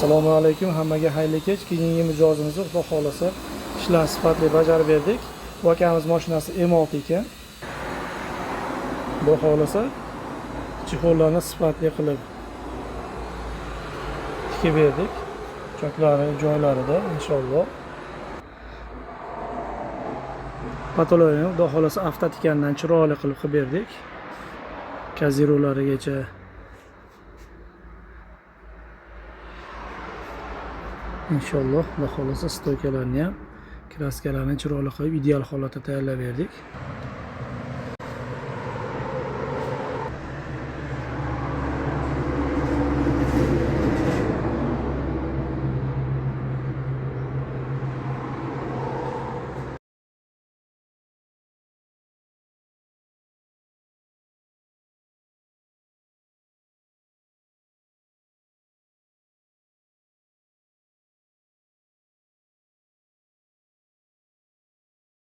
Assalomu alaykum, hammaga xayrli kech. Keyingi mijozimizni xudo xolasa ishlar sifatli bajarib berdik. Bu akamiz mashinasi M6 ekan. Xudo xolasa chexollarni sifatli qilib tikib berdik. Choklari joylarida inshaalloh. Patologiyani xudo xolasa avtotikandan chiroyli qilib berdik. Kazirolarigacha inshaalloh, xudo xolasa stoykalarni ham, kraskalarni chiroyli qilib ideal holatda tayyorlab berdik.